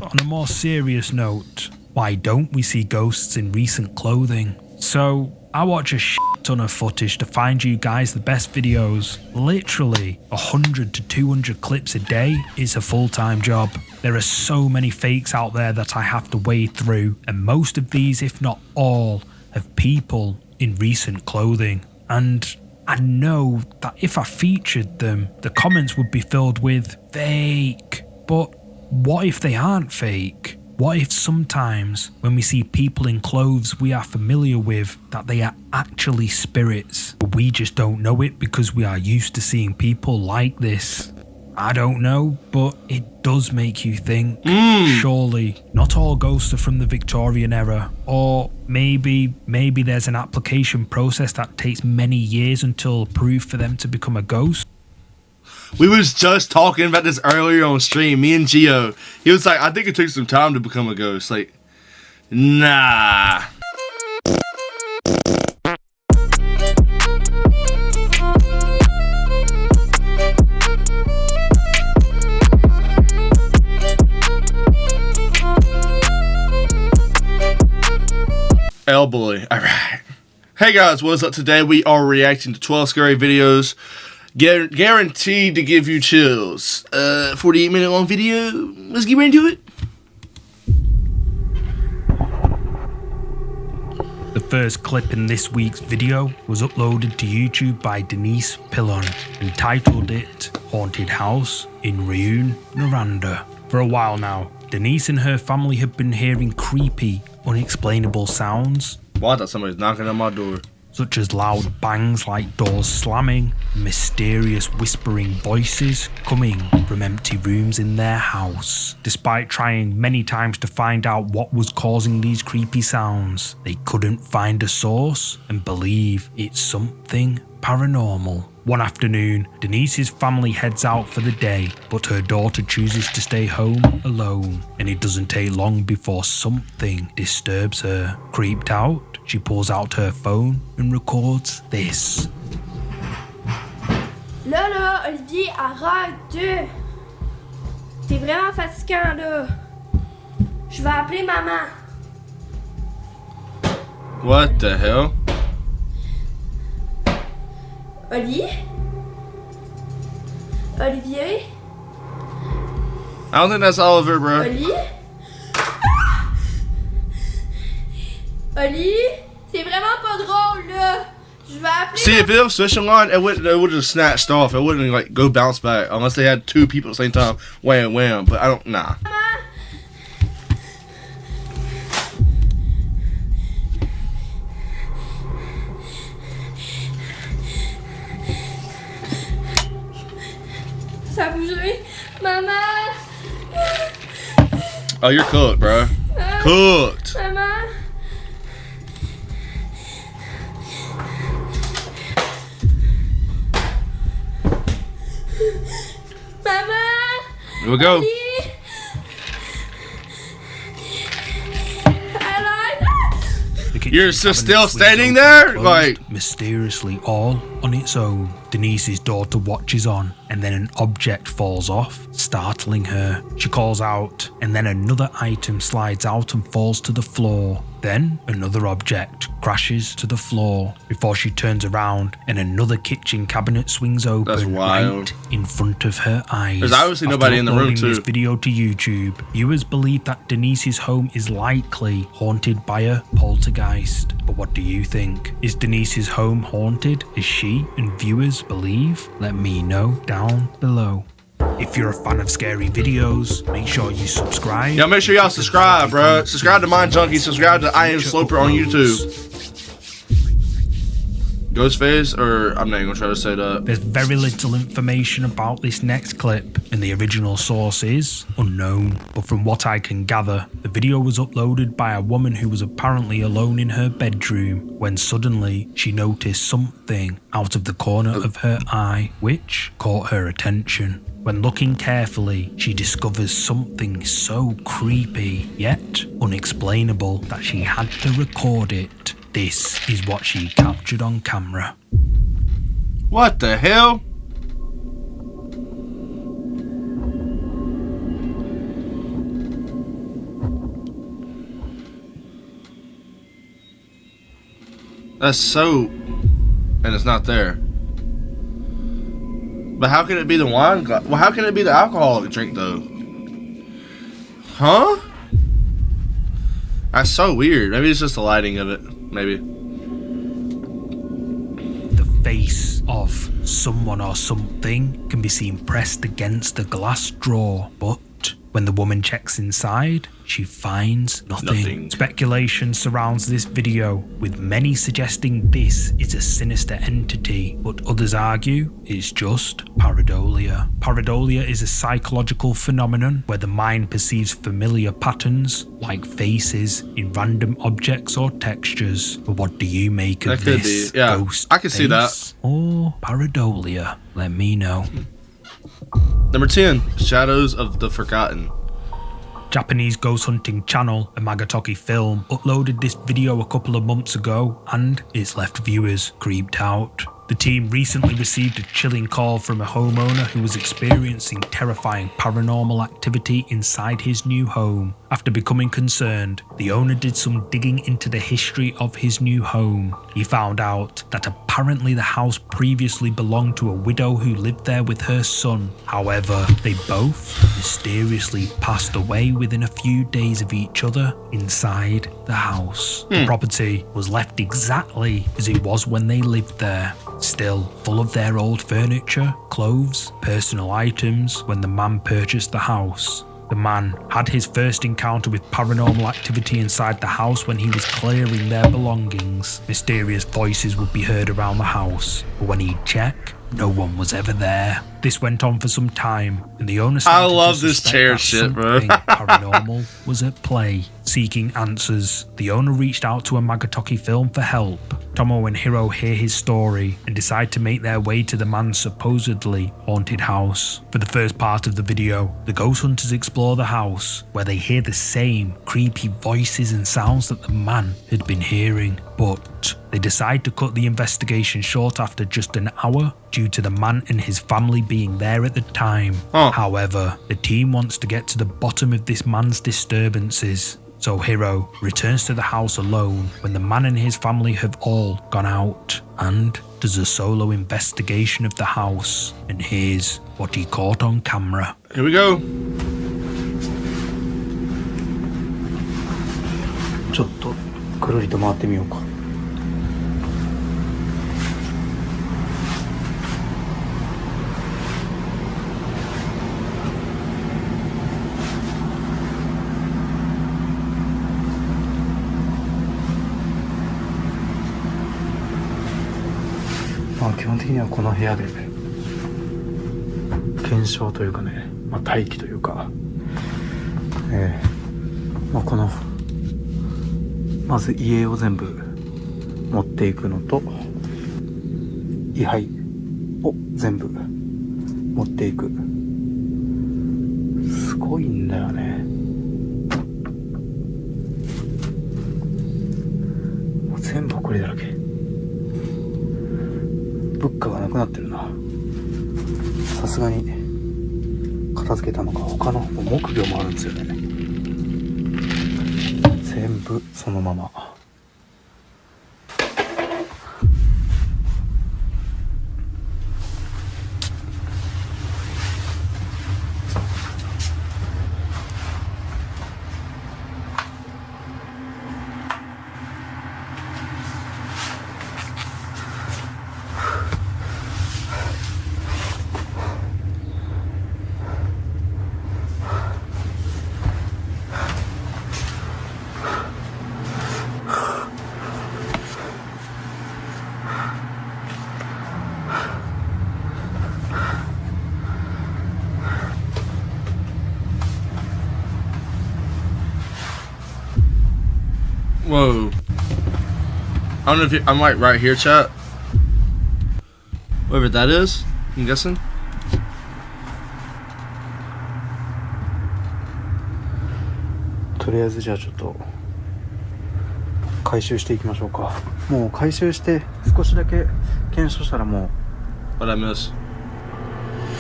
on a more serious note, why don't we see ghosts in recent clothing? So, I watch a shit ton of footage to find you guys the best videos. Literally 100 to 200 clips a day is a full-time job. There are so many fakes out there that I have to wade through, and most of these, if not all, have people in recent clothing. And I know that if I featured them, the comments would be filled with fake. But what if they aren't fake? What if sometimes when we see people in clothes we are familiar with, that they are actually spirits, but we just don't know it because we are used to seeing people like this? I don't know, but it does make you think. Surely not all ghosts are from the Victorian era, or maybe there's an application process that takes many years until approved for them to become a ghost. We was just talking about this earlier on stream, me and Gio. He was like, I think it took some time to become a ghost. Like, nah. Oh boy, alright. Hey guys, what's up? Today we are reacting to 12 scary videos. Guaranteed to give you chills. 48-minute long video. Let's get right into it. The first clip in this week's video was uploaded to YouTube by Denise Pillon, entitled it Haunted House in Reun, Noranda. For a while now, Denise and her family have been hearing creepy, unexplainable sounds. Well, I thought somebody's knocking on my door. Such as loud bangs like doors slamming, mysterious whispering voices coming from empty rooms in their house. Despite trying many times to find out what was causing these creepy sounds, they couldn't find a source and believe it's something paranormal. One afternoon, Denise's family heads out for the day, but her daughter chooses to stay home alone, and it doesn't take long before something disturbs her. Creeped out, she pulls out her phone and records this. Là, Olivier, arrête! T'es vraiment fatigant, là. Je vais appeler maman. What the hell? Olivier? I don't think that's Oliver, bro. Oli, c'est vraiment pas drôle, là. Je vais appeler. See, if it was switching line, it would just snatched off. It wouldn't like go bounce back unless they had two people at the same time. Wham, wham. But I don't. Nah. Ça a bougé. Maman. Oh, you're cooked, bro. Cooked. Maman. Maman. Here we go. You're still standing there? Like, mysteriously all on its own. Denise's daughter watches on, and then an object falls off, startling her. She calls out, and then another item slides out and falls to the floor. Then another object crashes to the floor before she turns around, and another kitchen cabinet swings open right in front of her eyes. There's obviously nobody in the room too. This video to YouTube, viewers believe that Denise's home is likely haunted by a poltergeist. But what do you think? Is Denise's home haunted as she and viewers believe? Let me know down below. If you're a fan of scary videos, make sure you subscribe. Yeah, make sure y'all subscribe, bro. Subscribe to Mind Junkie. Subscribe to I Am Sloper on YouTube. Ghostface, or I'm not even gonna try to say that. There's very little information about this next clip, and the original source is unknown. But from what I can gather, the video was uploaded by a woman who was apparently alone in her bedroom when suddenly she noticed something out of the corner of her eye, which caught her attention. When looking carefully, she discovers something so creepy yet unexplainable that she had to record it. This is what she captured on camera. What the hell? That's so... And it's not there. But how can it be the wine glass? Well, how can it be the alcoholic drink, though? Huh? That's so weird. Maybe it's just the lighting of it. Maybe. The face of someone or something can be seen pressed against a glass drawer, but when the woman checks inside, she finds nothing. Speculation surrounds this video, with many suggesting this is a sinister entity, but others argue it's just pareidolia. Pareidolia is a psychological phenomenon where the mind perceives familiar patterns, like faces, in random objects or textures. But what do you make of this? Yeah, ghost I can see that. Or pareidolia? Let me know. Number 10, Shadows of the Forgotten. Japanese ghost hunting channel Amagatoki Film uploaded this video a couple of months ago, and it's left viewers creeped out. The team recently received a chilling call from a homeowner who was experiencing terrifying paranormal activity inside his new home. After becoming concerned, the owner did some digging into the history of his new home. He found out that apparently the house previously belonged to a widow who lived there with her son. However, they both mysteriously passed away within a few days of each other inside the house. The property was left exactly as it was when they lived there, still full of their old furniture, clothes, personal items when the man purchased the house. The man had his first encounter with paranormal activity inside the house when he was clearing their belongings. Mysterious voices would be heard around the house, but when he'd check, no one was ever there. This went on for some time, and the owner started to this suspect chair that shit, bro. something paranormal was at play. Seeking answers, the owner reached out to Amagatoki Film for help. Tomo and Hiro hear his story and decide to make their way to the man's supposedly haunted house. For the first part of the video, the ghost hunters explore the house, where they hear the same creepy voices and sounds that the man had been hearing. But they decide to cut the investigation short after just an hour due to the man and his family being there at the time. However, the team wants to get to the bottom of this man's disturbances. So Hiro returns to the house alone when the man and his family have all gone out, and does a solo investigation of the house, and here's what he caught on camera. Here we go. ちょっとくるりと回ってみようか。まあ基本的にはこの部屋で検証というかね、まあ、待機というか、まあ、このまず家を全部持っていくのと位牌を全部持っていく。すごいんだよね。もう全部埃だらけ。物価がなくなってるな。さすがに片付けたのか。他の木魚もあるんですよね。全部そのまま。Whoa. I don't know if I'm like right here, chat. Whatever that is, I'm guessing. とりあえずじゃあちょっと回収していきましょうか。もう回収して少しだけ検証したらもう What I miss?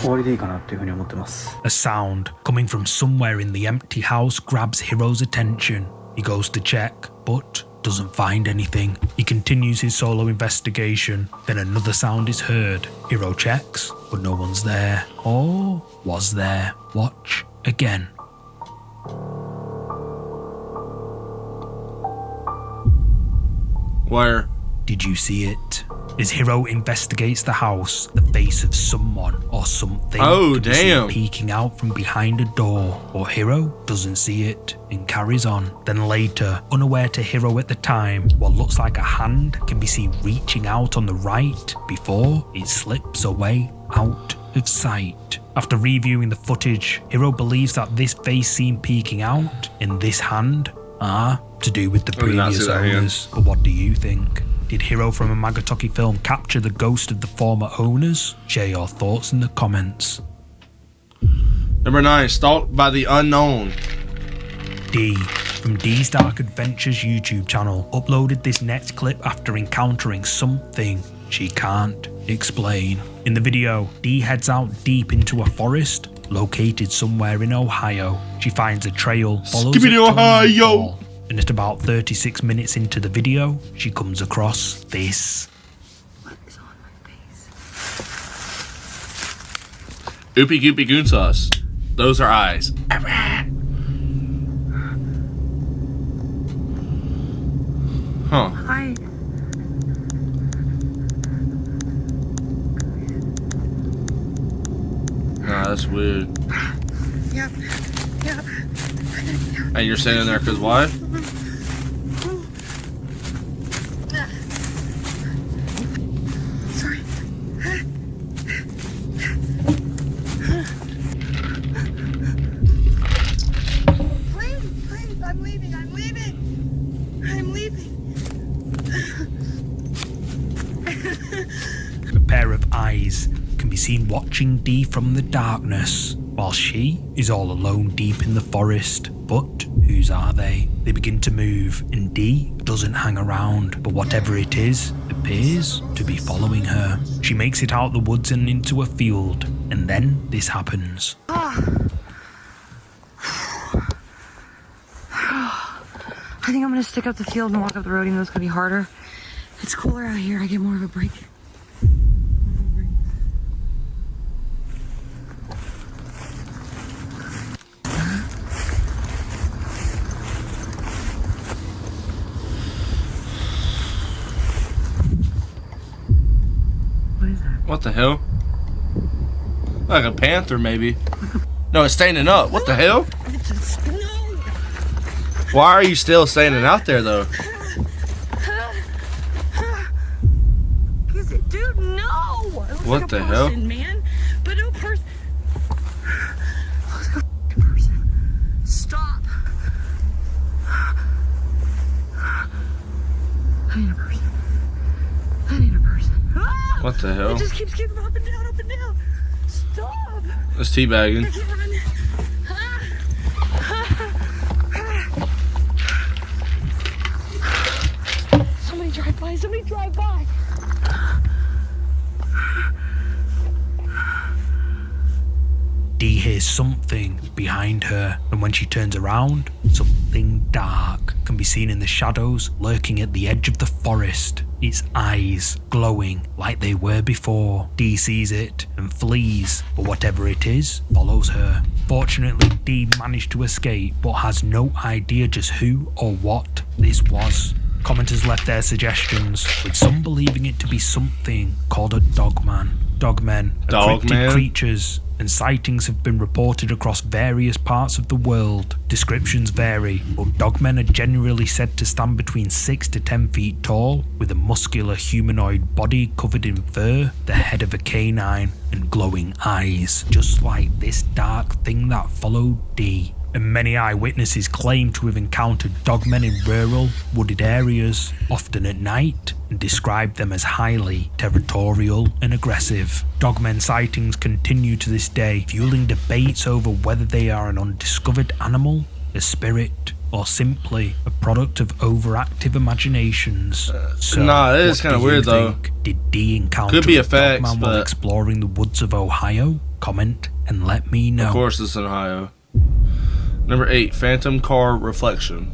終わりでいいかなっていうふうに思ってます。A sound coming from somewhere in the empty house grabs Hiro's attention. He goes to check, but doesn't find anything. He continues his solo investigation. Then another sound is heard. Hiro checks, but no one's there. Or was there? Watch again. Where? Did you see it? As Hiro investigates the house, the face of someone or something can be seen peeking out from behind a door, but Hiro doesn't see it and carries on. Then later, unaware to Hiro at the time, what looks like a hand can be seen reaching out on the right before it slips away out of sight. After reviewing the footage, Hiro believes that this face seen peeking out and this hand are to do with the previous owners. But what do you think? Did Hiro from a Magatoki film capture the ghost of the former owners? Share your thoughts in the comments. Number 9, stalked by the unknown. D from D's Dark Adventures YouTube channel uploaded this next clip after encountering something she can't explain. In the video, D heads out deep into a forest located somewhere in Ohio. She finds a trail, follows it to Ohio, and at about 36 minutes into the video, she comes across this. What is on my face? Oopie goopie goon sauce. Those are eyes. Huh. Hi. Nah, that's weird. Yep. Yep. And you're standing there because why? Sorry. Please, I'm leaving. I'm leaving. A pair of eyes can be seen watching D from the darkness, while she is all alone deep in the forest. But whose are they? They begin to move, and D doesn't hang around, but whatever it is appears to be following her. She makes it out the woods and into a field, and then this happens. I think I'm gonna stick up the field and walk up the road, even though it's gonna be harder. It's cooler out here. I get more of a break. What is that? What the hell? Like a panther, maybe. No, it's standing up. What the hell? Why are you still standing out there, though? Dude, no! What like the person, hell? Man. But no person. Looks like a person. Stop. I need a person. Ah! What the hell? It just keeps getting up and down, up and down. Stop. It's teabagging. I can't run. Somebody drive by. D hears something behind her, and when she turns around, something dark can be seen in the shadows lurking at the edge of the forest, its eyes glowing like they were before. D sees it and flees, but whatever it is follows her. Fortunately, D managed to escape, but has no idea just who or what this was. Commenters left their suggestions, with some believing it to be something called a dogman. Dogmen are cryptid creatures, and sightings have been reported across various parts of the world. Descriptions vary, but dogmen are generally said to stand between 6 to 10 feet tall, with a muscular humanoid body covered in fur, the head of a canine, and glowing eyes, just like this dark thing that followed D. And many eyewitnesses claim to have encountered dogmen in rural, wooded areas, often at night, and described them as highly territorial and aggressive. Dogmen sightings continue to this day, fueling debates over whether they are an undiscovered animal, a spirit, or simply a product of overactive imaginations. So, nah, it is kind of weird though. Did D encounter a dogman while exploring the woods of Ohio? Comment and let me know. Of course it's in Ohio. Number 8, phantom car reflection.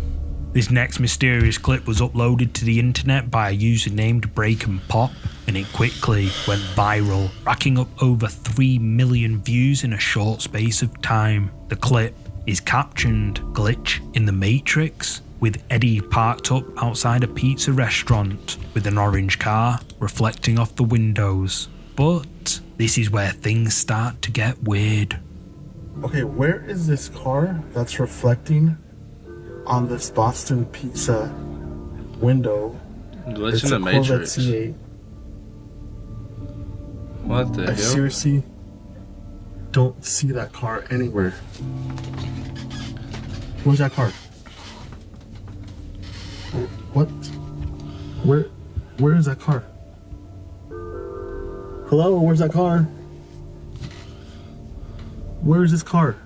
This next mysterious clip was uploaded to the internet by a user named Break and Pop, and it quickly went viral, racking up over 3 million views in a short space of time. The clip is captioned "Glitch in the Matrix," with Eddie parked up outside a pizza restaurant with an orange car reflecting off the windows. But this is where things start to get weird. Okay, where is this car that's reflecting on this Boston Pizza window? Glitch It's in a the Corvette Matrix. C8. What the I hell? seriously don't see that car anywhere. Where's that car? What? Where is that car? Hello, where's that car? Where is this car?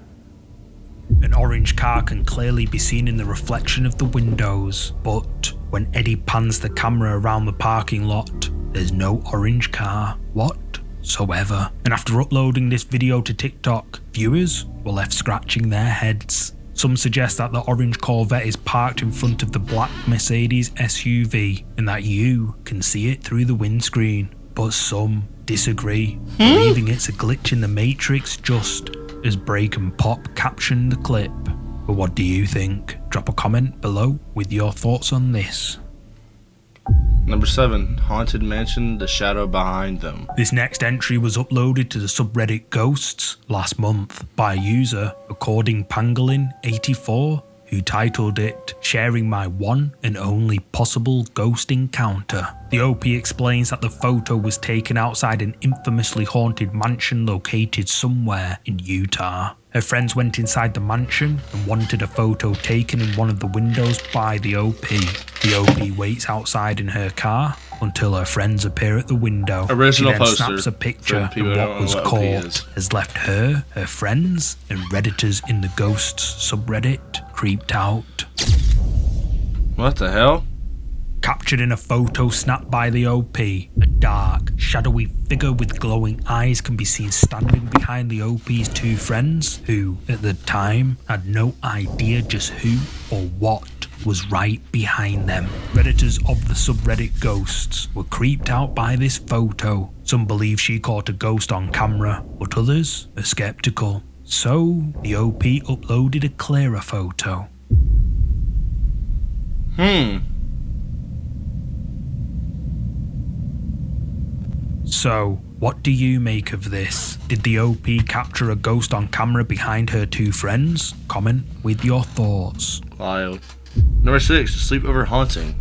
An orange car can clearly be seen in the reflection of the windows, but when Eddie pans the camera around the parking lot, there's no orange car whatsoever. And after uploading this video to TikTok, viewers were left scratching their heads. Some suggest that the orange Corvette is parked in front of the black Mercedes SUV and that you can see it through the windscreen, but some disagree, believing it's a glitch in the Matrix, just as Break and Pop captioned the clip. But what do you think? Drop a comment below with your thoughts on this. Number 7, Haunted Mansion, The Shadow Behind Them. This next entry was uploaded to the subreddit Ghosts last month by a user, According Pangolin84, who titled it "Sharing My One and Only Possible Ghost Encounter." The OP explains that the photo was taken outside an infamously haunted mansion located somewhere in Utah. Her friends went inside the mansion and wanted a photo taken in one of the windows by the OP. The OP waits outside in her car until her friends appear at the window. Original she then poster snaps a picture, for people and who what don't was know what OP caught is. has left her friends, and Redditors in the Ghosts subreddit creeped out. What the hell? Captured in a photo snapped by the OP, a dark, shadowy figure with glowing eyes can be seen standing behind the OP's two friends, who, at the time, had no idea just who or what was right behind them. Redditors of the subreddit Ghosts were creeped out by this photo. Some believe she caught a ghost on camera, but others are skeptical. So, the OP uploaded a clearer photo. So, what do you make of this? Did the OP capture a ghost on camera behind her two friends? Comment with your thoughts. Wild. Number 6, Sleepover Haunting.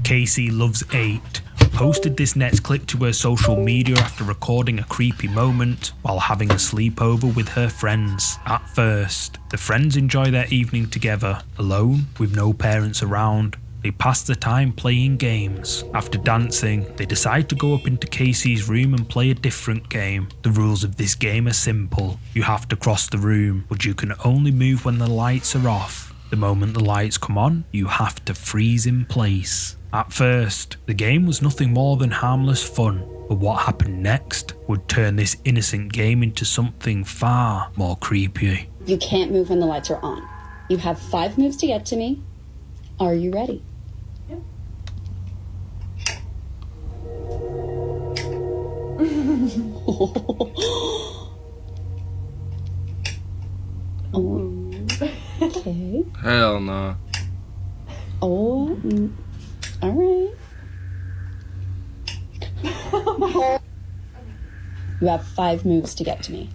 Casey Loves 8 posted this next clip to her social media after recording a creepy moment while having a sleepover with her friends. At first, the friends enjoy their evening together, alone with no parents around. They pass the time playing games. After dancing, they decide to go up into Casey's room and play a different game. The rules of this game are simple. You have to cross the room, but you can only move when the lights are off. The moment the lights come on, you have to freeze in place. At first, the game was nothing more than harmless fun, but what happened next would turn this innocent game into something far more creepy. You can't move when the lights are on. You have 5 moves to get to me. Are you ready? Oh, okay. Hell no. Oh, all right. You have 5 moves to get to me.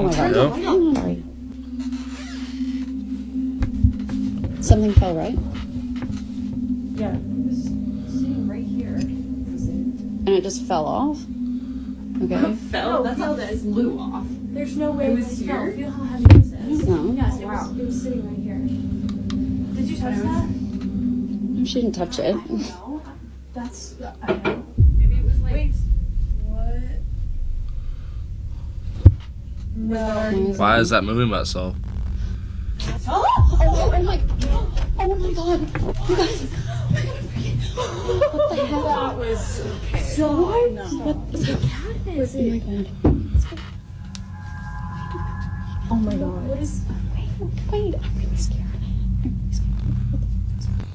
Oh my god. Yep. Sorry. Something fell, right? Yeah, it was sitting right here. And it just fell off? Okay. Fell? That's how that flew off. There's no way it was here. Feel how heavy this is. No. Yes, it was sitting right here. Did you touch that? She didn't touch it. No. That's, I don't know. Maybe it was like. Wait. What? No. Why is that moving by itself? Oh my god. You guys. What the hell? That was okay. So No. what the cat is? Oh my god. Oh my god. What is... Wait, I'm really scared.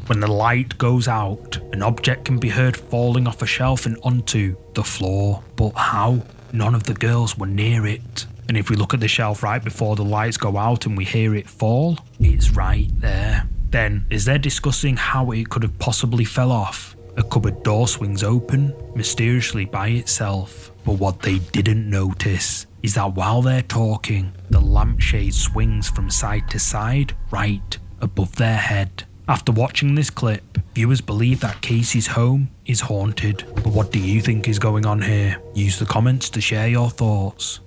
When the light goes out, an object can be heard falling off a shelf and onto the floor. But how? None of the girls were near it. And if we look at the shelf right before the lights go out and we hear it fall, it's right there. Then, as they're discussing how it could have possibly fell off, a cupboard door swings open, mysteriously by itself. But what they didn't notice is that while they're talking, the lampshade swings from side to side, right above their head. After watching this clip, viewers believe that Casey's home is haunted. But what do you think is going on here? Use the comments to share your thoughts.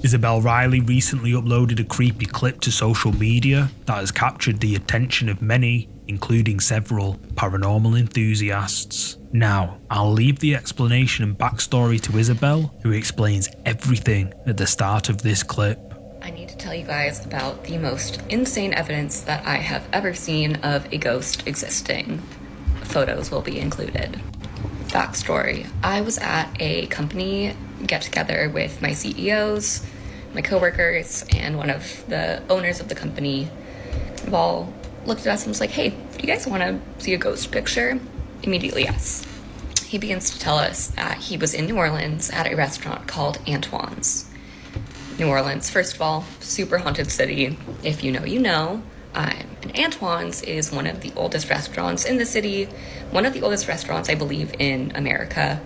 Isabel Riley recently uploaded a creepy clip to social media that has captured the attention of many, including several paranormal enthusiasts. Now, I'll leave the explanation and backstory to Isabel, who explains everything at the start of this clip. I need to tell you guys about the most insane evidence that I have ever seen of a ghost existing. Photos will be included. Backstory. I was at a company get-together with my CEOs, my coworkers, and one of the owners of the company. They've all looked at us and was like, hey, do you guys want to see a ghost picture? Immediately, yes. He begins to tell us that he was in New Orleans at a restaurant called Antoine's. New Orleans, first of all, super haunted city. If you know, you know. And Antoine's is one of the oldest restaurants in the city, one of the oldest restaurants, I believe, in America.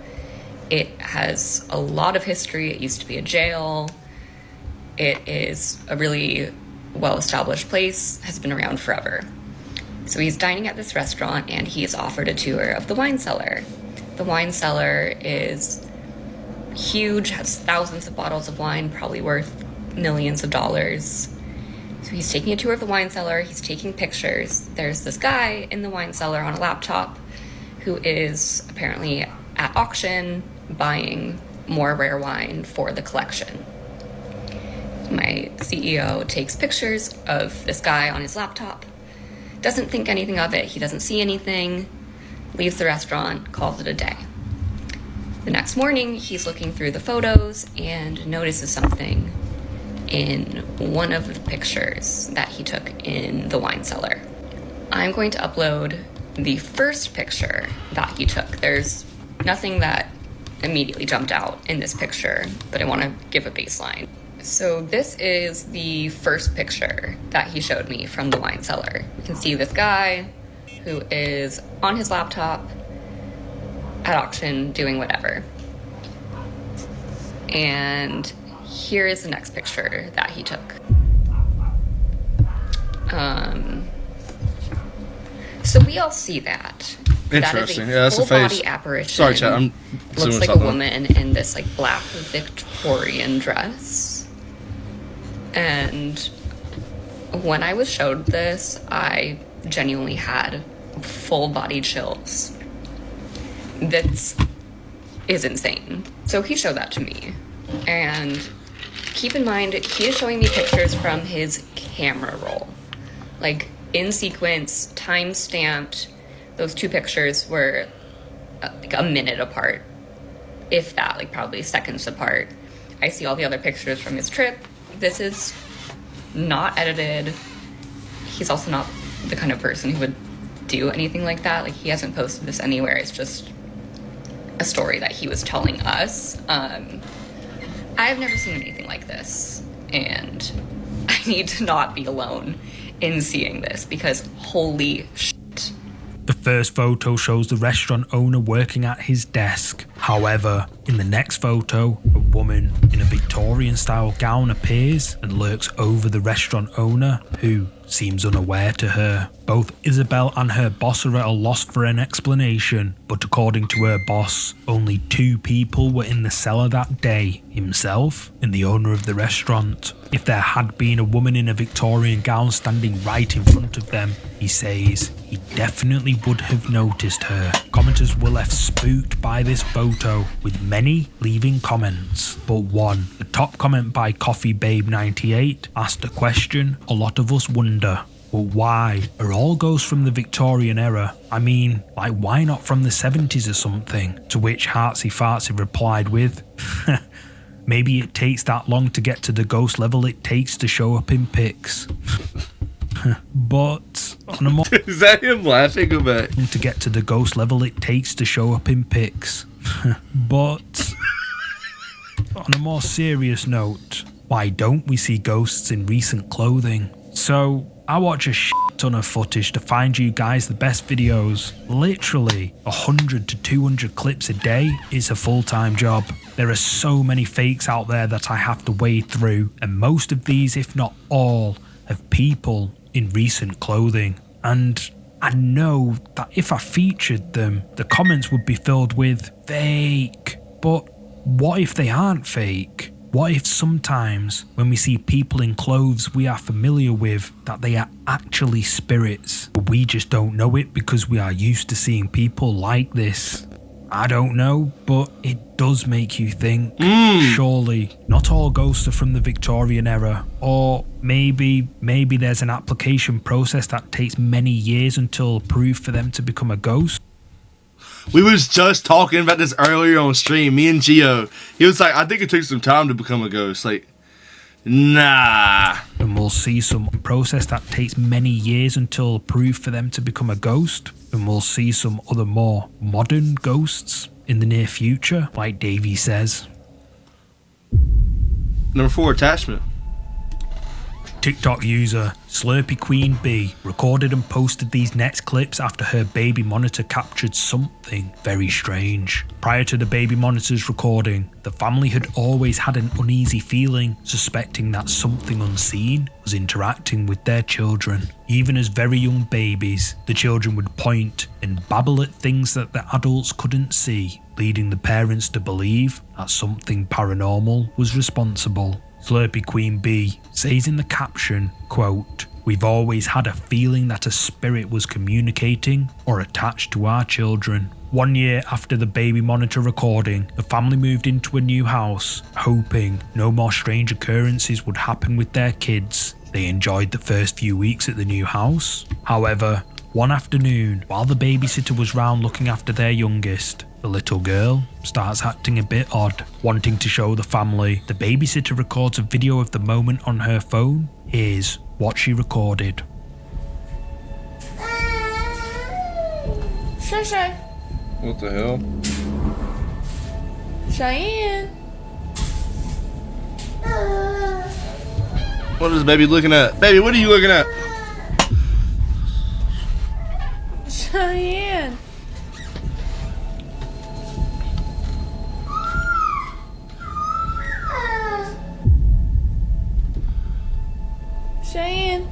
It has a lot of history. It used to be a jail. It is a really well-established place, has been around forever. So he's dining at this restaurant and he is offered a tour of the wine cellar. The wine cellar is huge, has thousands of bottles of wine, probably worth millions of dollars. So he's taking a tour of the wine cellar, he's taking pictures. There's this guy in the wine cellar on a laptop who is apparently at auction buying more rare wine for the collection. My CEO takes pictures of this guy on his laptop, doesn't think anything of it, he doesn't see anything, leaves the restaurant, calls it a day. The next morning, he's looking through the photos and notices something in one of the pictures that he took in the wine cellar. I'm going to upload the first picture that he took. There's nothing that immediately jumped out in this picture, but I want to give a baseline. So this is the first picture that he showed me from the wine cellar. You can see this guy who is on his laptop at auction doing whatever. And here is the next picture that he took. So we all see that. Interesting. That is a Yeah, that's a full face. body apparition. Sorry, chat. I'm looks like a woman in this like black Victorian dress. And when I was showed this, I genuinely had full body chills. This is insane. So he showed that to me. And keep in mind, he is showing me pictures from his camera roll. Like, in sequence, time-stamped. Those two pictures were like a minute apart. If that, like probably seconds apart. I see all the other pictures from his trip. This is not edited. He's also not the kind of person who would do anything like that. Like, he hasn't posted this anywhere. It's just a story that he was telling us. I've never seen anything like this, and I need to not be alone in seeing this because holy shit. The first photo shows the restaurant owner working at his desk. However, in the next photo, a woman in a Victorian style gown appears and lurks over the restaurant owner, who, seems unaware to her. Both Isabel and her boss are at a loss for an explanation, but according to her boss, only 2 people were in the cellar that day, himself and the owner of the restaurant. If there had been a woman in a Victorian gown standing right in front of them, he says he definitely would have noticed her. Commenters were left spooked by this photo, with many leaving comments. But one, the top comment by CoffeeBabe98, asked a question a lot of us wonder. But why are all ghosts from the Victorian era? I mean, like, why not from the 70s or something? To which Heartsy Fartsy replied with, maybe it takes that long to get to the ghost level it takes to show up in pics. But on a more Is that him laughing or back? to get to the ghost level it takes to show up in pics. But on a more serious note, why don't we see ghosts in recent clothing? So I watch a ton of footage to find you guys the best videos. Literally 100 to 200 clips a day is a full-time job. There are so many fakes out there that I have to wade through, and most of these, if not all, have people in recent clothing. And I know that if I featured them, the comments would be filled with fake. But what if they aren't fake? What if sometimes when we see people in clothes we are familiar with, that they are actually spirits, but we just don't know it because we are used to seeing people like this? I don't know, but it does make you think. Surely not all ghosts are from the Victorian era, or maybe there's an application process that takes many years until approved for them to become a ghost. We was just talking about this earlier on stream, me and Gio. He was like, I think it took some time to become a ghost. Like, nah. And we'll see some process that takes many years until approved for them to become a ghost. And we'll see some other more modern ghosts in the near future, like Davey says. Number 4, attachment. TikTok user Slurpy Queen B recorded and posted these next clips after her baby monitor captured something very strange. Prior to the baby monitor's recording, the family had always had an uneasy feeling, suspecting that something unseen was interacting with their children. Even as very young babies, the children would point and babble at things that the adults couldn't see, leading the parents to believe that something paranormal was responsible. Slurpy Queen B says in the caption, quote, "We've always had a feeling that a spirit was communicating or attached to our children." 1 year after the baby monitor recording, the family moved into a new house, hoping no more strange occurrences would happen with their kids. They enjoyed the first few weeks at the new house. However, one afternoon, while the babysitter was round looking after their youngest, the little girl starts acting a bit odd. Wanting to show the family, the babysitter records a video of the moment on her phone. Here's what she recorded. Shay. What the hell? Cheyenne. What is baby looking at? Baby, what are you looking at? Cheyenne. Cheyenne.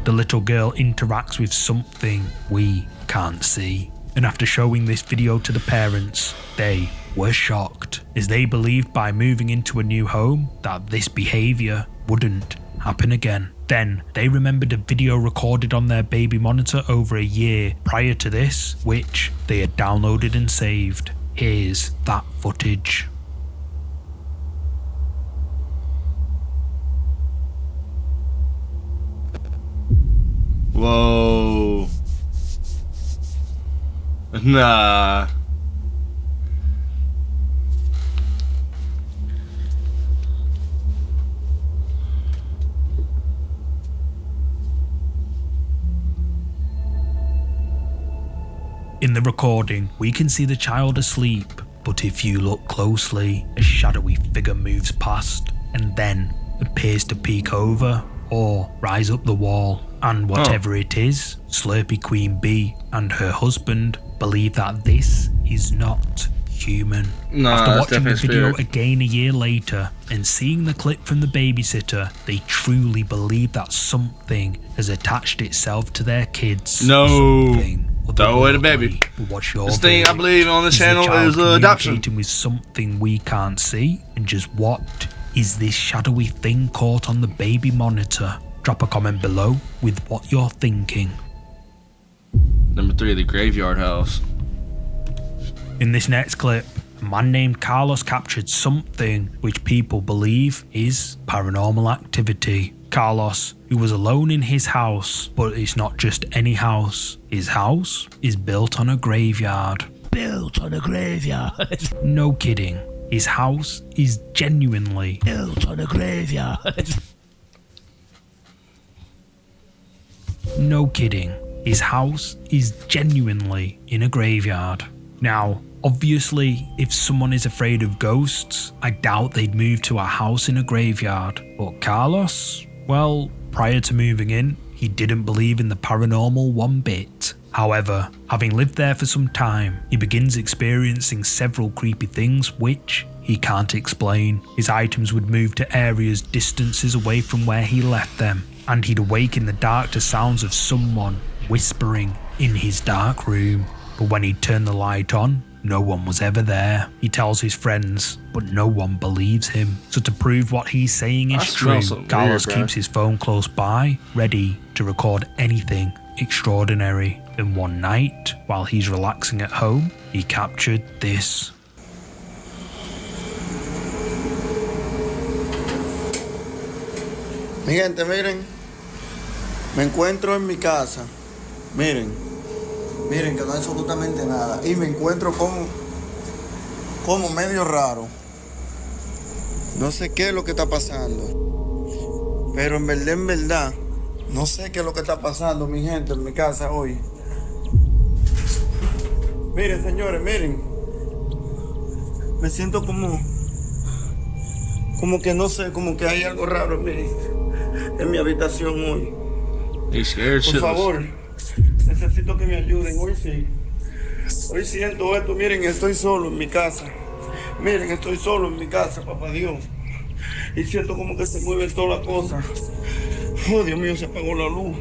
The little girl interacts with something we can't see. And after showing this video to the parents, they were shocked, as they believed by moving into a new home that this behaviour wouldn't happen again. Then they remembered a video recorded on their baby monitor over a year prior to this, which they had downloaded and saved. Here's that footage. Whoa. Nah. In the recording, we can see the child asleep, but if you look closely, a shadowy figure moves past and then appears to peek over or rise up the wall. And whatever it is, Slurpy Queen B and her husband believe that this is not human. No, After that's watching the definitely video spirit. again a year later and seeing the clip from the babysitter, they truly believe that something has attached itself to their kids. No. Something Throw away the baby. otherworldly. But what's your This thing I verdict? believe on the channel the child is adoption. communicating with something we can't see? And just what is this shadowy thing caught on the baby monitor? Drop a comment below with what you're thinking. Number 3, the graveyard house. In this next clip, a man named Carlos captured something which people believe is paranormal activity. Carlos, who was alone in his house, but it's not just any house. His house is built on a graveyard. Built on a graveyard. No kidding. His house is genuinely built on a graveyard. No kidding. His house is genuinely in a graveyard. Now, obviously, if someone is afraid of ghosts, I doubt they'd move to a house in a graveyard. But Carlos, well, prior to moving in, he didn't believe in the paranormal one bit. However, having lived there for some time, he begins experiencing several creepy things which he can't explain. His items would move to areas distances away from where he left them, and he'd awake in the dark to sounds of someone whispering in his dark room. But when he'd turn the light on, no one was ever there. He tells his friends, but no one believes him. So to prove what he's saying is true, Carlos keeps his phone close by, ready to record anything extraordinary. And one night, while he's relaxing at home, he captured this. Mi gente, miren, me encuentro en mi casa, miren que no hay absolutamente nada, y me encuentro como medio raro, no sé qué es lo que está pasando, pero en verdad, no sé qué es lo que está pasando, mi gente, en mi casa hoy. Miren, señores, miren, me siento como que no sé, como que hay algo raro en mi habitación hoy. Por favor, necesito que me ayuden. Hoy sí. Hoy siento esto. Miren, estoy solo en mi casa. Miren, estoy solo en mi casa, papá Dios. Y siento como que se mueven todas las cosas. Oh, Dios mío, se apagó la luz.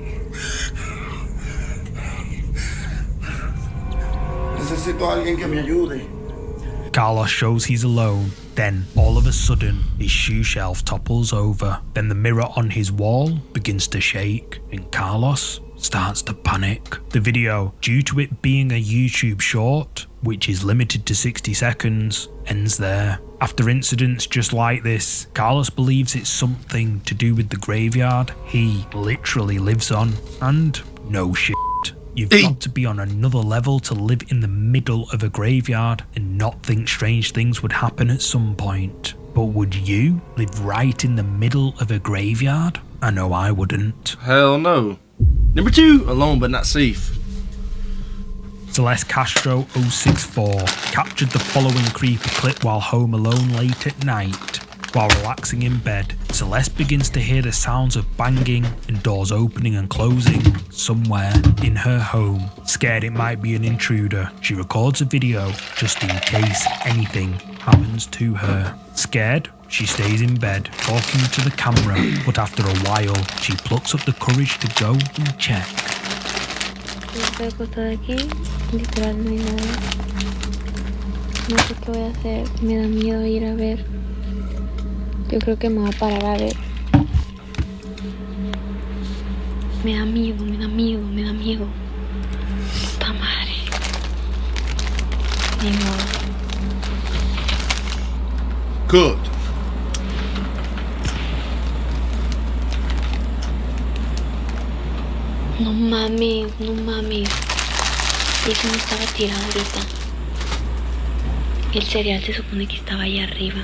Necesito a alguien que me ayude. Carlos shows he's alone. Then, all of a sudden, his shoe shelf topples over. Then the mirror on his wall begins to shake, and Carlos starts to panic. The video, due to it being a YouTube short, which is limited to 60 seconds, ends there. After incidents just like this, Carlos believes it's something to do with the graveyard he literally lives on. And no shit. You've got to be on another level to live in the middle of a graveyard and not think strange things would happen at some point. But would you live right in the middle of a graveyard? I know I wouldn't. Hell no. Number 2, alone but not safe. Celeste Castro 064 captured the following creepy clip while home alone late at night. While relaxing in bed, Celeste begins to hear the sounds of banging and doors opening and closing somewhere in her home. Scared it might be an intruder, she records a video just in case anything happens to her. Scared, she stays in bed talking to the camera, but after a while, she plucks up the courage to go and check. Estoy acostada aquí, literal no hay nada. No sé qué voy a hacer, me da miedo ir a ver. Yo creo que me voy a parar a ver. Me da miedo, me da miedo, me da miedo. Puta madre. Ni modo. Good. No mames, no mames. Eso no estaba tirado ahorita. El cereal se supone que estaba allá arriba.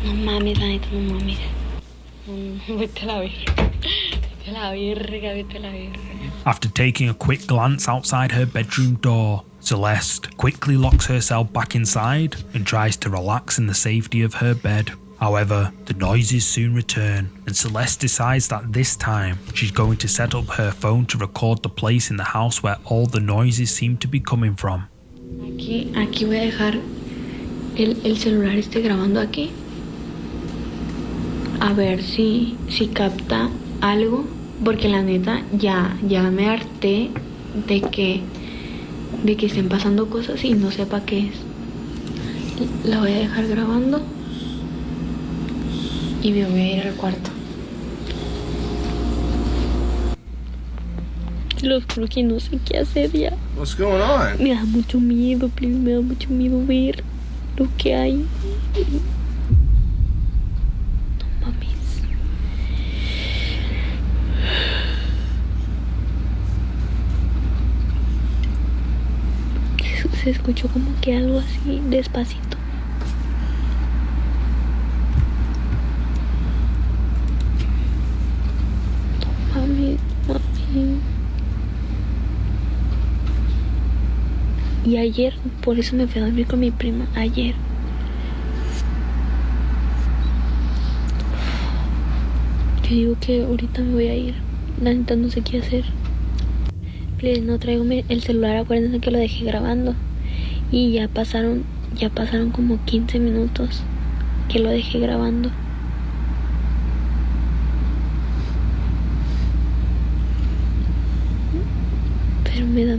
No mames, la neta, no mames. No, vete a la verga. Vete a la verga, vete a la verga. After taking a quick glance outside her bedroom door, Celeste quickly locks herself back inside and tries to relax in the safety of her bed. However, the noises soon return, and Celeste decides that this time she's going to set up her phone to record the place in the house where all the noises seem to be coming from. Aquí voy a dejar el celular grabando aquí. A ver si capta algo. Porque la neta ya me harté de que estén pasando cosas y no sepa qué es. La voy a dejar grabando. Y me voy a ir al cuarto. Los juro que no sé qué hacer ya. What's going on? Me da mucho miedo, please. Me da mucho miedo ver lo que hay. No mames. Se escuchó como que algo así despacito. No mames, mami. Y ayer, por eso me fui a dormir con mi prima. Ayer. Yo digo que ahorita me voy a ir. La neta no sé qué hacer. No traigo el celular, acuérdense que lo dejé grabando. Y ya pasaron como 15 minutos que lo dejé grabando. Pero me da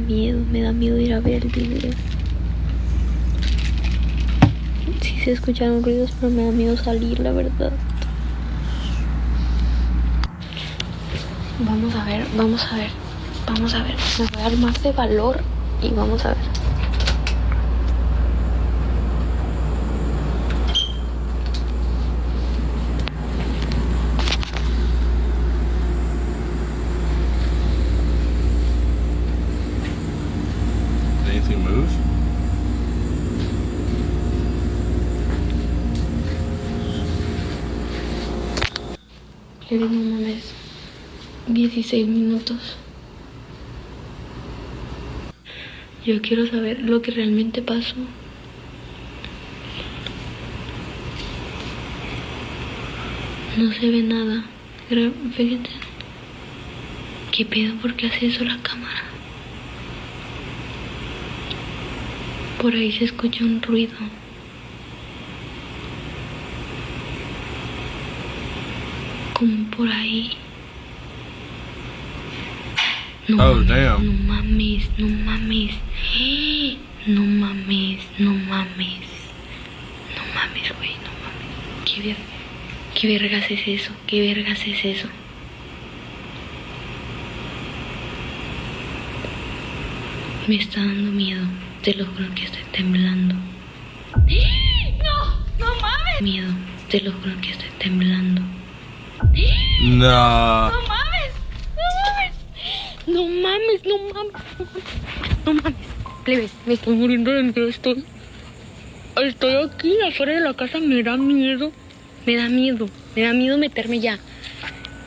miedo ir a ver el video. Sí se escucharon ruidos, pero me da miedo salir, la verdad. Vamos a ver. Me voy a armar de valor y vamos a ver. Anything move? No mames. 16 minutos. Yo quiero saber lo que realmente pasó. No se ve nada. Pero fíjense. ¿Qué pedo? ¿Por qué hace eso la cámara? Por ahí se escucha un ruido. Como por ahí. No, Oh, damn. No mames. No mames, güey, no mames. ¿Qué vergas es eso? Me está dando miedo. Te lo juro que estoy temblando. No mames. Miedo. Te lo juro que estoy temblando. No. No mames. Plebes, me estoy muriendo de miedo. Estoy aquí afuera de la casa. Me da miedo meterme ya.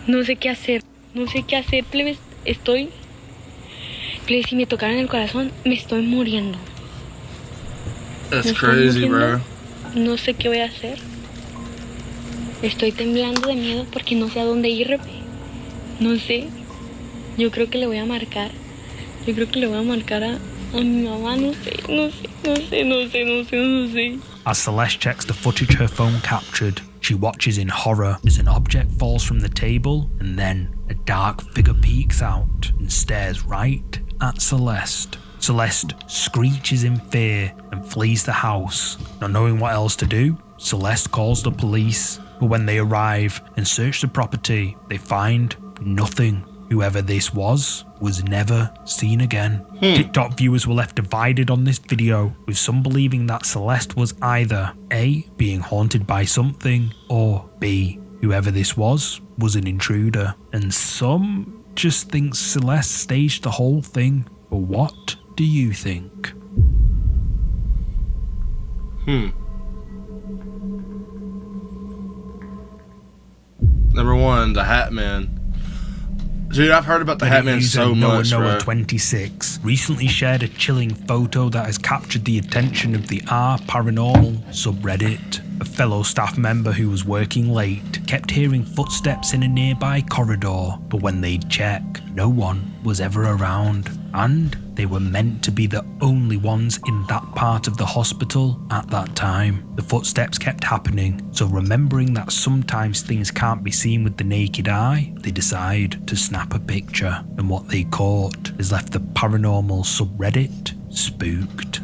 No sé qué hacer, plebes. Plebes, si me tocaran el corazón, me estoy muriendo. That's crazy, bro. No sé qué voy a hacer. Estoy temblando de miedo porque no sé a dónde ir. No sé. Yo creo que le voy a marcar. A mi mamá. No sé. As Celeste checks the footage her phone captured, she watches in horror as an object falls from the table and then a dark figure peeks out and stares right at Celeste. Celeste screeches in fear and flees the house. Not knowing what else to do, Celeste calls the police, but when they arrive and search the property, they find nothing. Whoever this was never seen again. TikTok viewers were left divided on this video, with some believing that Celeste was either A, being haunted by something, or B, whoever this was an intruder. And some just think Celeste staged the whole thing. But what do you think? Number one, the Hat Man. Dude, I've heard about the Hat Man so much, bro. Noah26 recently shared a chilling photo that has captured the attention of the R Paranormal subreddit. A fellow staff member who was working late kept hearing footsteps in a nearby corridor, but when they'd check, no one was ever around, and they were meant to be the only ones in that part of the hospital at that time. The footsteps kept happening, so remembering that sometimes things can't be seen with the naked eye, they decide to snap a picture, and what they caught has left the paranormal subreddit spooked.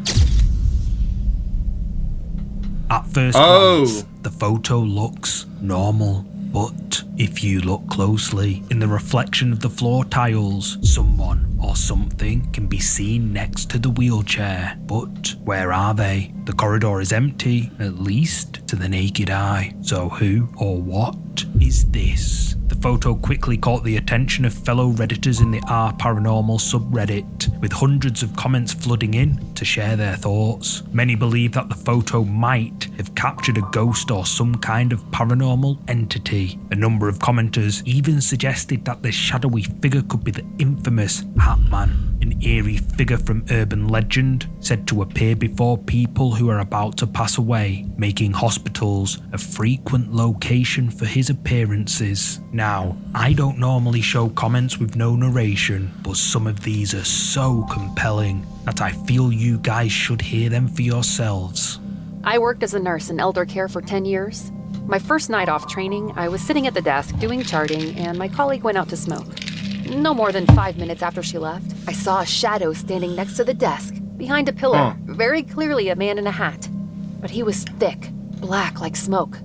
At first glance, the photo looks normal, but if you look closely, in the reflection of the floor tiles, someone or something can be seen next to the wheelchair. But where are they? The corridor is empty, at least to the naked eye. So who or what is this? The photo quickly caught the attention of fellow Redditors in the R Paranormal subreddit, with hundreds of comments flooding in to share their thoughts. Many believe that the photo might have captured a ghost or some kind of paranormal entity. A number of commenters even suggested that this shadowy figure could be the infamous Hat Man, an eerie figure from urban legend said to appear before people who are about to pass away, making hospitals a frequent location for his appearances. Now, I don't normally show comments with no narration, but some of these are so compelling that I feel you guys should hear them for yourselves. I worked as a nurse in elder care for 10 years. My first night off training, I was sitting at the desk doing charting, and my colleague went out to smoke. No more than 5 minutes after she left, I saw a shadow standing next to the desk, behind a pillar, very clearly a man in a hat. But he was thick, black like smoke.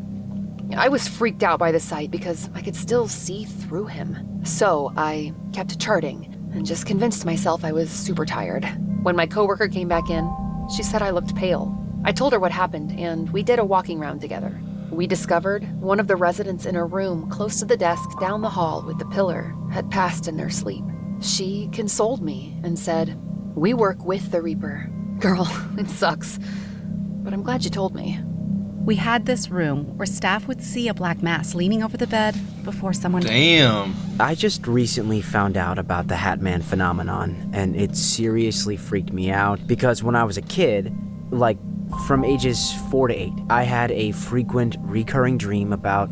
I was freaked out by the sight because I could still see through him. So I kept charting and just convinced myself I was super tired. When my coworker came back in, she said I looked pale. I told her what happened, and we did a walking round together. We discovered one of the residents in a room close to the desk down the hall with the pillar had passed in their sleep. She consoled me and said, "We work with the Reaper." Girl, it sucks, but I'm glad you told me. We had this room where staff would see a black mass leaning over the bed before someone... Damn. I just recently found out about the Hat Man phenomenon, and it seriously freaked me out because when I was a kid, like from ages 4 to 8, I had a frequent recurring dream about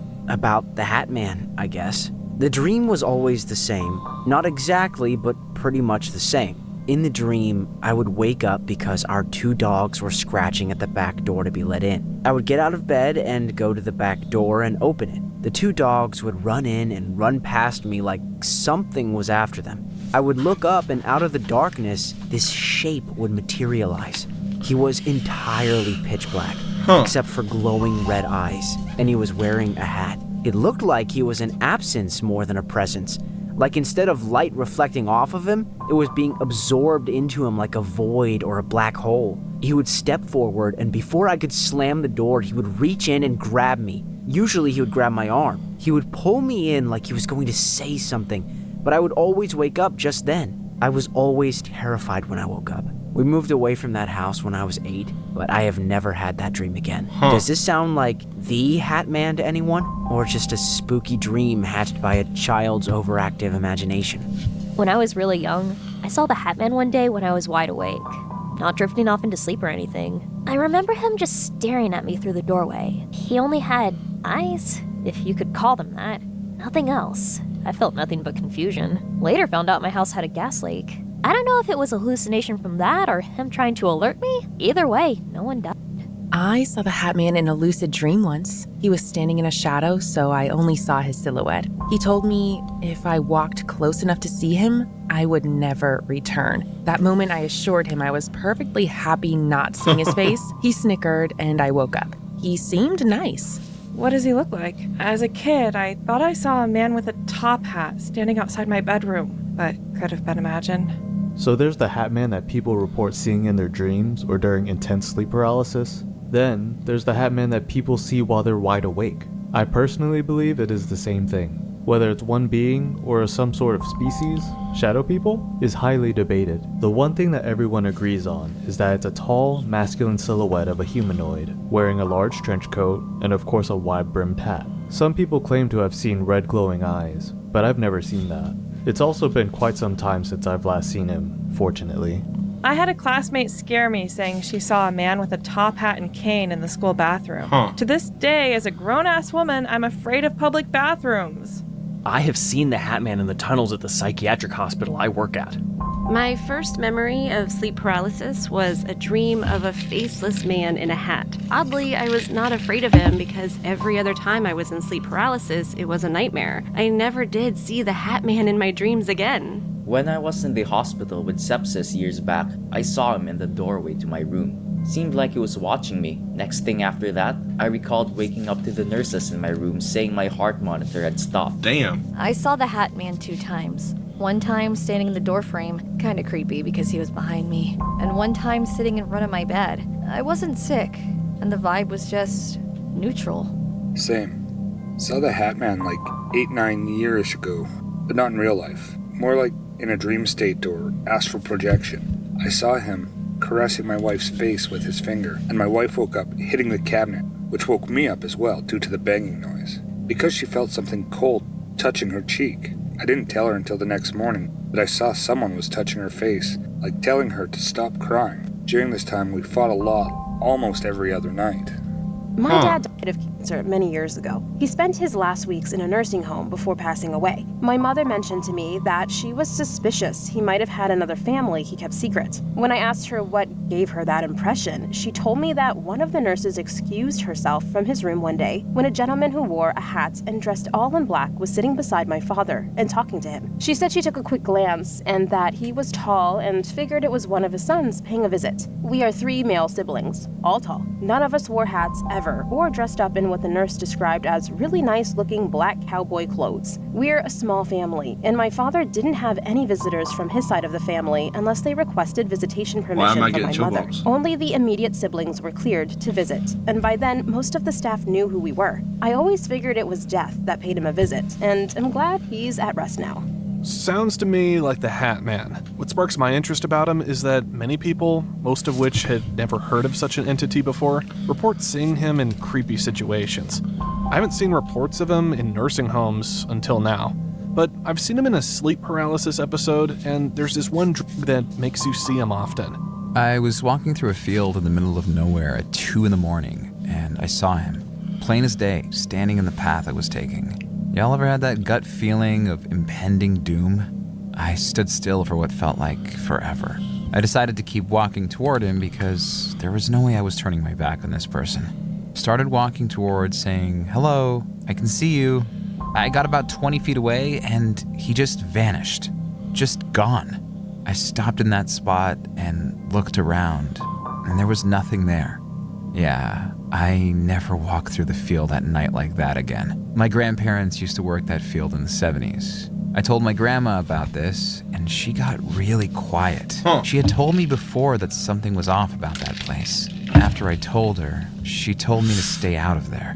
the Hat Man, I guess. The dream was always the same. Not exactly, but pretty much the same. In the dream, I would wake up because our 2 dogs were scratching at the back door to be let in. I would get out of bed and go to the back door and open it. The 2 dogs would run in and run past me like something was after them. I would look up, and out of the darkness, this shape would materialize. He was entirely pitch black, except for glowing red eyes, and he was wearing a hat. It looked like he was an absence more than a presence. Like instead of light reflecting off of him, it was being absorbed into him like a void or a black hole. He would step forward, and before I could slam the door, he would reach in and grab me. Usually he would grab my arm. He would pull me in like he was going to say something, but I would always wake up just then. I was always terrified when I woke up. We moved away from that house when I was 8, but I have never had that dream again. Does this sound like the Hat Man to anyone, or just a spooky dream hatched by a child's overactive imagination? When I was really young, I saw the Hat Man one day when I was wide awake, not drifting off into sleep or anything. I remember him just staring at me through the doorway. He only had eyes, if you could call them that, nothing else. I felt nothing but confusion. Later found out my house had a gas leak. I don't know if it was a hallucination from that or him trying to alert me. Either way, no one died. I saw the Hat Man in a lucid dream once. He was standing in a shadow, so I only saw his silhouette. He told me if I walked close enough to see him, I would never return. That moment, I assured him I was perfectly happy not seeing his face. He snickered, and I woke up. He seemed nice. What does he look like? As a kid, I thought I saw a man with a top hat standing outside my bedroom, but could have been imagined. So there's the Hat Man that people report seeing in their dreams or during intense sleep paralysis. Then there's the Hat Man that people see while they're wide awake. I personally believe it is the same thing. Whether it's one being or some sort of species, shadow people, is highly debated. The one thing that everyone agrees on is that it's a tall, masculine silhouette of a humanoid, wearing a large trench coat and of course a wide-brimmed hat. Some people claim to have seen red glowing eyes, but I've never seen that. It's also been quite some time since I've last seen him, fortunately. I had a classmate scare me saying she saw a man with a top hat and cane in the school bathroom. To this day, as a grown-ass woman, I'm afraid of public bathrooms. I have seen the Hat Man in the tunnels at the psychiatric hospital I work at. My first memory of sleep paralysis was a dream of a faceless man in a hat. Oddly, I was not afraid of him because every other time I was in sleep paralysis, it was a nightmare. I never did see the Hat Man in my dreams again. When I was in the hospital with sepsis years back, I saw him in the doorway to my room. Seemed like he was watching me. Next thing after that, I recalled waking up to the nurses in my room saying my heart monitor had stopped. Damn. I saw the Hat Man 2 times. One time standing in the doorframe, kinda creepy because he was behind me. And one time sitting in front of my bed. I wasn't sick, and the vibe was just neutral. Same. Saw the Hat Man like 8-9 years ago, but not in real life. More like in a dream state or astral projection. I saw him caressing my wife's face with his finger, and my wife woke up hitting the cabinet, which woke me up as well due to the banging noise. Because she felt something cold touching her cheek, I didn't tell her until the next morning that I saw someone was touching her face, like telling her to stop crying. During this time, we fought a lot almost every other night. My dad died of cancer many years ago. He spent his last weeks in a nursing home before passing away. My mother mentioned to me that she was suspicious he might have had another family he kept secret. When I asked her what gave her that impression, she told me that one of the nurses excused herself from his room one day when a gentleman who wore a hat and dressed all in black was sitting beside my father and talking to him. She said she took a quick glance and that he was tall and figured it was one of his sons paying a visit. We are 3 male siblings, all tall. None of us wore hats ever or dressed up in what the nurse described as really nice-looking black cowboy clothes. We're a small family, and my father didn't have any visitors from his side of the family unless they requested visitation permission from my mother. Only the immediate siblings were cleared to visit, and by then, most of the staff knew who we were. I always figured it was death that paid him a visit, and I'm glad he's at rest now. Sounds to me like the Hat Man. What sparks my interest about him is that many people, most of which had never heard of such an entity before, report seeing him in creepy situations. I haven't seen reports of him in nursing homes until now, but I've seen him in a sleep paralysis episode, and there's this one drug that makes you see him often. I was walking through a field in the middle of nowhere at 2 a.m, and I saw him, plain as day, standing in the path I was taking. Y'all ever had that gut feeling of impending doom? I stood still for what felt like forever. I decided to keep walking toward him because there was no way I was turning my back on this person. Started walking towards, saying, "Hello, I can see you." I got about 20 feet away and he just vanished. Just gone. I stopped in that spot and looked around, and there was nothing there. Yeah, I never walked through the field at night like that again. My grandparents used to work that field in the 70s. I told my grandma about this, and she got really quiet. She had told me before that something was off about that place. After I told her, she told me to stay out of there.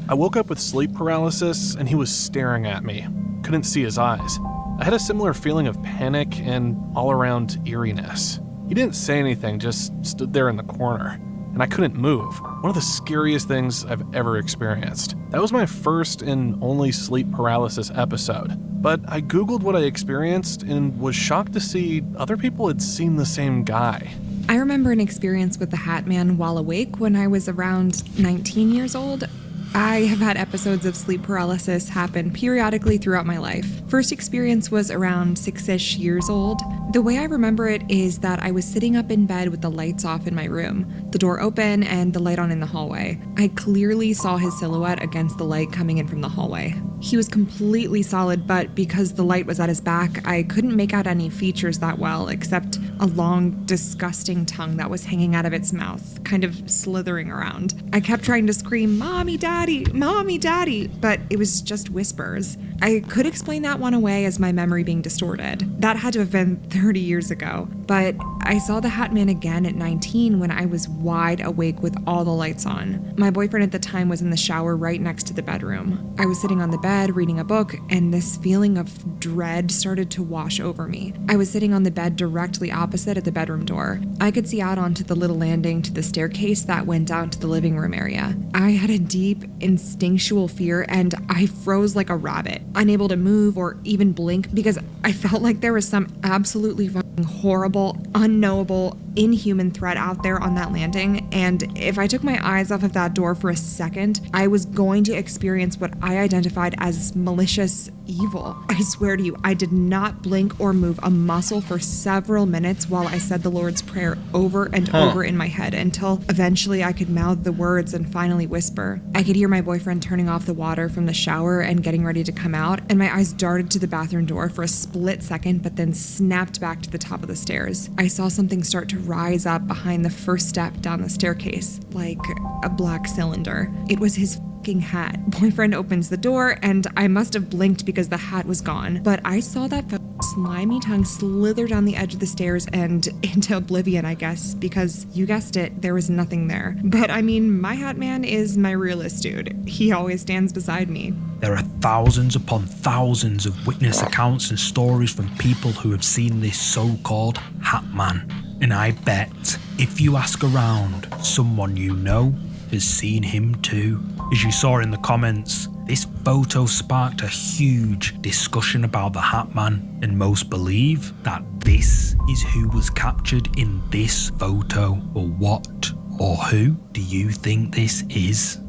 I woke up with sleep paralysis, and he was staring at me. Couldn't see his eyes. I had a similar feeling of panic and all-around eeriness. He didn't say anything, just stood there in the corner. And I couldn't move. One of the scariest things I've ever experienced. That was my first and only sleep paralysis episode. But I Googled what I experienced and was shocked to see other people had seen the same guy. I remember an experience with the Hat Man while awake when I was around 19 years old. I have had episodes of sleep paralysis happen periodically throughout my life. First experience was around 6-ish years old. The way I remember it is that I was sitting up in bed with the lights off in my room, the door open and the light on in the hallway. I clearly saw his silhouette against the light coming in from the hallway. He was completely solid, but because the light was at his back, I couldn't make out any features that well, except a long, disgusting tongue that was hanging out of its mouth, kind of slithering around. I kept trying to scream, "Mommy, Daddy, Mommy, Daddy," but it was just whispers. I could explain that one away as my memory being distorted. That had to have been 30 years ago, but I saw the Hat Man again at 19 when I was wide awake with all the lights on. My boyfriend at the time was in the shower right next to the bedroom. I was sitting on the bed reading a book, and this feeling of dread started to wash over me. I was sitting on the bed directly opposite at the bedroom door. I could see out onto the little landing to the staircase that went down to the living room area. I had a deep, instinctual fear, and I froze like a rabbit, unable to move or even blink because I felt like there was some absolutely horrible, unknowable, inhuman threat out there on that landing, and if I took my eyes off of that door for a second, I was going to experience what I identified as malicious evil. I swear to you, I did not blink or move a muscle for several minutes while I said the Lord's Prayer over and over in my head until eventually I could mouth the words and finally whisper. I could hear my boyfriend turning off the water from the shower and getting ready to come out, and my eyes darted to the bathroom door for a split second but then snapped back to the top of the stairs. I saw something start to rise up behind the first step down the staircase, like a black cylinder. It was his fucking hat. Boyfriend opens the door, and I must have blinked because the hat was gone, but I saw that slimy tongue slither down the edge of the stairs and into oblivion, I guess, because you guessed it, there was nothing there. But I mean, my hat man is my realist dude. He always stands beside me. There are thousands upon thousands of witness accounts and stories from people who have seen this so-called hat man. And I bet if you ask around, someone you know has seen him too. As you saw in the comments, this photo sparked a huge discussion about the hat man, and most believe that this is who was captured in this photo. Or what or who do you think this is?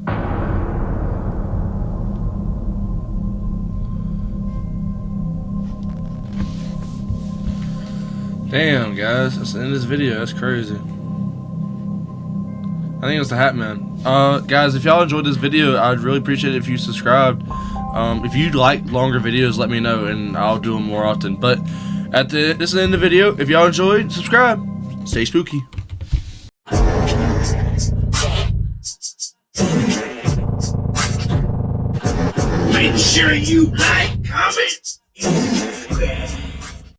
Damn, guys, that's the end of this video. That's crazy. I think it's the Hat Man. Guys, if y'all enjoyed this video, I'd really appreciate it if you subscribed. If you like longer videos, let me know, and I'll do them more often. But this is the end of the video. If y'all enjoyed, subscribe. Stay spooky. Make sure you like, comment,